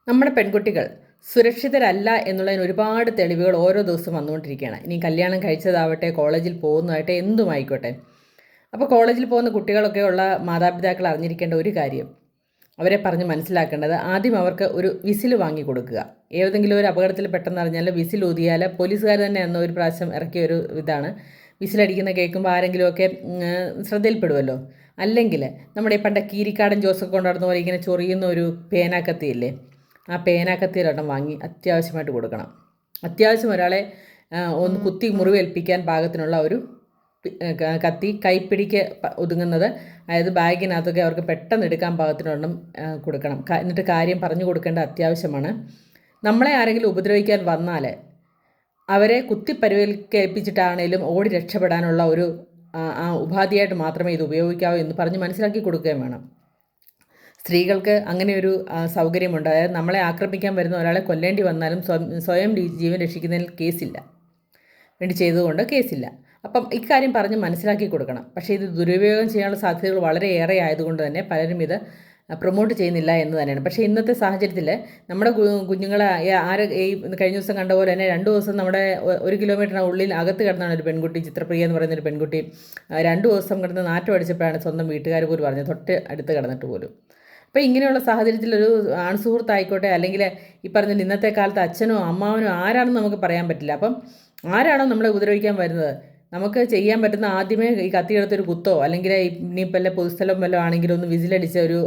നമ്മുടെ പെൺകുട്ടികൾ സുരക്ഷിതരല്ല എന്നുള്ളതിന് ഒരുപാട് തെളിവുകൾ ഓരോ ദിവസവും വന്നുകൊണ്ടിരിക്കുകയാണ്. ഇനി കല്യാണം കഴിച്ചതാവട്ടെ, കോളേജിൽ പോകുന്നതാവട്ടെ, എന്തുമായിക്കോട്ടെ. അപ്പോൾ കോളേജിൽ പോകുന്ന കുട്ടികളൊക്കെ ഉള്ള മാതാപിതാക്കൾ അറിഞ്ഞിരിക്കേണ്ട ഒരു കാര്യം, അവരെ പറഞ്ഞ് മനസ്സിലാക്കേണ്ടത്, ആദ്യം അവർക്ക് ഒരു വിസിൽ വാങ്ങി കൊടുക്കുക. ഏതെങ്കിലും ഒരു അപകടത്തിൽ പെട്ടെന്ന് അറിഞ്ഞാൽ വിസിൽ ഊതിയാൽ, പോലീസുകാർ തന്നെ എന്ന ഒരു പ്രാവശ്യം ഇറക്കിയ ഒരു ഇതാണ്, വിസിലടിക്കുന്ന കേൾക്കുമ്പോൾ ആരെങ്കിലുമൊക്കെ ശ്രദ്ധയിൽപ്പെടുമല്ലോ. അല്ലെങ്കിൽ നമ്മുടെ പണ്ട കീരിക്കാടൻ ജോസൊക്കെ കൊണ്ടുനടന്ന പോലെ ഇങ്ങനെ ചൊറിയുന്ന ഒരു പേനാക്കത്തിയില്ലേ, ആ പേനാക്കത്തിയിലൊരെണ്ണം വാങ്ങി അത്യാവശ്യമായിട്ട് കൊടുക്കണം. അത്യാവശ്യം ഒരാളെ ഒന്ന് കുത്തി മുറിവേൽപ്പിക്കാൻ പാകത്തിനുള്ള ഒരു കത്തി, കൈപ്പിടിക്ക് ഒതുങ്ങുന്നത്, അതായത് ബാഗിനകത്തൊക്കെ അവർക്ക് പെട്ടെന്ന് എടുക്കാൻ പാകത്തിനൊരെണ്ണം കൊടുക്കണം. എന്നിട്ട് കാര്യം പറഞ്ഞു കൊടുക്കേണ്ട അത്യാവശ്യമാണ്. നമ്മളെ ആരെങ്കിലും ഉപദ്രവിക്കാൻ വന്നാൽ അവരെ കുത്തി പരിക്കേൽപ്പിച്ചിട്ടാണേലും ഓടി രക്ഷപ്പെടാനുള്ള ഒരു ഉപാധിയായിട്ട് മാത്രമേ ഇത് ഉപയോഗിക്കാവൂ എന്ന് പറഞ്ഞ് മനസ്സിലാക്കി കൊടുക്കുകയും വേണം. സ്ത്രീകൾക്ക് അങ്ങനെ ഒരു സൗകര്യമുണ്ട്. അതായത് നമ്മളെ ആക്രമിക്കാൻ വരുന്ന ഒരാളെ കൊല്ലേണ്ടി വന്നാലും സ്വയം ജീവൻ രക്ഷിക്കുന്നതിൽ കേസില്ല, വേണ്ടി ചെയ്തുകൊണ്ട് കേസില്ല. അപ്പം ഇക്കാര്യം പറഞ്ഞ് മനസ്സിലാക്കി കൊടുക്കണം. പക്ഷേ ഇത് ദുരുപയോഗം ചെയ്യാനുള്ള സാധ്യതകൾ വളരെയേറെ ആയതുകൊണ്ട് തന്നെ പലരും ഇത് പ്രൊമോട്ട് ചെയ്യുന്നില്ല എന്ന് തന്നെയാണ്. പക്ഷേ ഇന്നത്തെ സാഹചര്യത്തിൽ നമ്മുടെ കുഞ്ഞുങ്ങളെ ഈ കഴിഞ്ഞ ദിവസം കണ്ട പോലെ തന്നെ 2 ദിവസം നമ്മുടെ 1 കിലോമീറ്ററിനുള്ളിൽ അകത്ത് കിടന്നാണ് ഒരു പെൺകുട്ടി, ചിത്രപ്രിയ എന്ന് പറയുന്നൊരു പെൺകുട്ടി 2 ദിവസം കിടന്ന് നാറ്റം അടിച്ചപ്പോഴാണ് സ്വന്തം വീട്ടുകാർ പോലും പറഞ്ഞത്, തൊട്ട് അടുത്ത് കിടന്നിട്ട് പോലും. അപ്പോൾ ഇങ്ങനെയുള്ള സാഹചര്യത്തിൽ ഒരു ആൺസുഹൃത്തായിക്കോട്ടെ, അല്ലെങ്കിൽ ഈ പറഞ്ഞ ഇന്നത്തെ കാലത്ത് അച്ഛനോ അമ്മാവനോ ആരാണെന്ന് നമുക്ക് പറയാൻ പറ്റില്ല. അപ്പം ആരാണോ നമ്മളെ ഉപദ്രവിക്കാൻ വരുന്നത്, നമുക്ക് ചെയ്യാൻ പറ്റുന്ന ആദ്യമേ ഈ കത്തിയെടുത്തൊരു കുത്തോ, അല്ലെങ്കിൽ ഇനിയിപ്പോൾ വല്ല പൊതുസ്ഥലം വല്ലതും ആണെങ്കിലും ഒന്ന് വിസിലടിച്ച ഒരു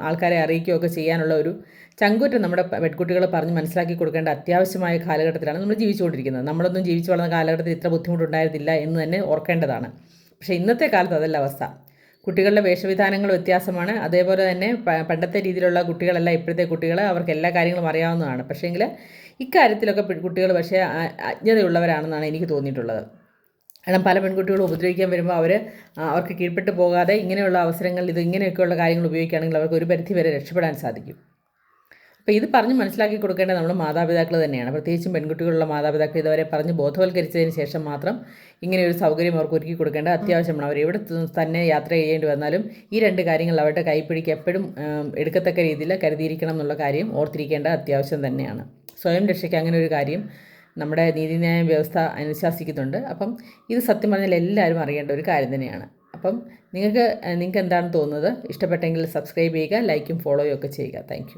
ആൾക്കാരെ അറിയിക്കുകയൊക്കെ ചെയ്യാനുള്ള ഒരു ചങ്കൂറ്റം നമ്മുടെ പെൺകുട്ടികൾ പറഞ്ഞ് മനസ്സിലാക്കി കൊടുക്കേണ്ട അത്യാവശ്യമായ കാലഘട്ടത്തിലാണ് നമ്മൾ ജീവിച്ചുകൊണ്ടിരിക്കുന്നത്. നമ്മളൊന്നും ജീവിച്ചു വളർന്ന കാലഘട്ടത്തിൽ ഇത്ര ബുദ്ധിമുട്ടുണ്ടായിരുന്നില്ല എന്ന് തന്നെ ഓർക്കേണ്ടതാണ്. പക്ഷേ ഇന്നത്തെ കാലത്ത് അതല്ല അവസ്ഥ. കുട്ടികളുടെ വേഷവിധാനങ്ങൾ വ്യത്യാസമാണ്. അതേപോലെ തന്നെ പണ്ടത്തെ രീതിയിലുള്ള കുട്ടികളല്ല ഇപ്പോഴത്തെ കുട്ടികൾ. അവർക്ക് എല്ലാ കാര്യങ്ങളും അറിയാവുന്നതാണ്. പക്ഷേങ്കിൽ ഇക്കാര്യത്തിലൊക്കെ കുട്ടികൾ പക്ഷേ അജ്ഞതയുള്ളവരാണെന്നാണ് എനിക്ക് തോന്നിയിട്ടുള്ളത്. കാരണം പല പെൺകുട്ടികളും ഉപദ്രവിക്കാൻ വരുമ്പോൾ അവർക്ക് കീഴ്പ്പെട്ട് പോകാതെ ഇങ്ങനെയുള്ള അവസരങ്ങൾ ഇങ്ങനെയൊക്കെയുള്ള കാര്യങ്ങൾ ഉപയോഗിക്കുകയാണെങ്കിൽ അവർക്ക് ഒരു പരിധി വരെ രക്ഷപ്പെടാൻ സാധിക്കും. അപ്പോൾ ഇത് പറഞ്ഞ് മനസ്സിലാക്കി കൊടുക്കേണ്ടത് നമ്മൾ മാതാപിതാക്കൾ തന്നെയാണ്. പ്രത്യേകിച്ചും പെൺകുട്ടികളുള്ള മാതാപിതാക്കൾ ഇതുവരെ പറഞ്ഞ് ബോധവൽക്കരിച്ചതിന് ശേഷം മാത്രം ഇങ്ങനെയൊരു സൗകര്യം അവർക്ക് ഒരുക്കി കൊടുക്കേണ്ടത് അത്യാവശ്യമാണ്. അവർ എവിടെ തന്നെ യാത്ര ചെയ്യേണ്ടി വന്നാലും ഈ 2 കാര്യങ്ങൾ അവരുടെ കൈപ്പിടിക്ക് എപ്പോഴും എടുക്കത്തക്ക രീതിയിൽ കരുതിയിരിക്കണം എന്നുള്ള കാര്യം ഓർത്തിരിക്കേണ്ടത് അത്യാവശ്യം തന്നെയാണ്. സ്വയം രക്ഷയ്ക്ക് അങ്ങനെ ഒരു കാര്യം നമ്മുടെ നീതിന്യായ വ്യവസ്ഥ അനുശാസിക്കുന്നുണ്ട്. അപ്പം ഇത് സത്യം പറഞ്ഞാൽ എല്ലാവരും അറിയേണ്ട ഒരു കാര്യം തന്നെയാണ്. അപ്പം നിങ്ങൾക്ക് എന്താണ് തോന്നുന്നത്? ഇഷ്ടപ്പെട്ടെങ്കിൽ സബ്സ്ക്രൈബ് ചെയ്യുക, ലൈക്കും ഫോളോയും ഒക്കെ ചെയ്യുക. താങ്ക്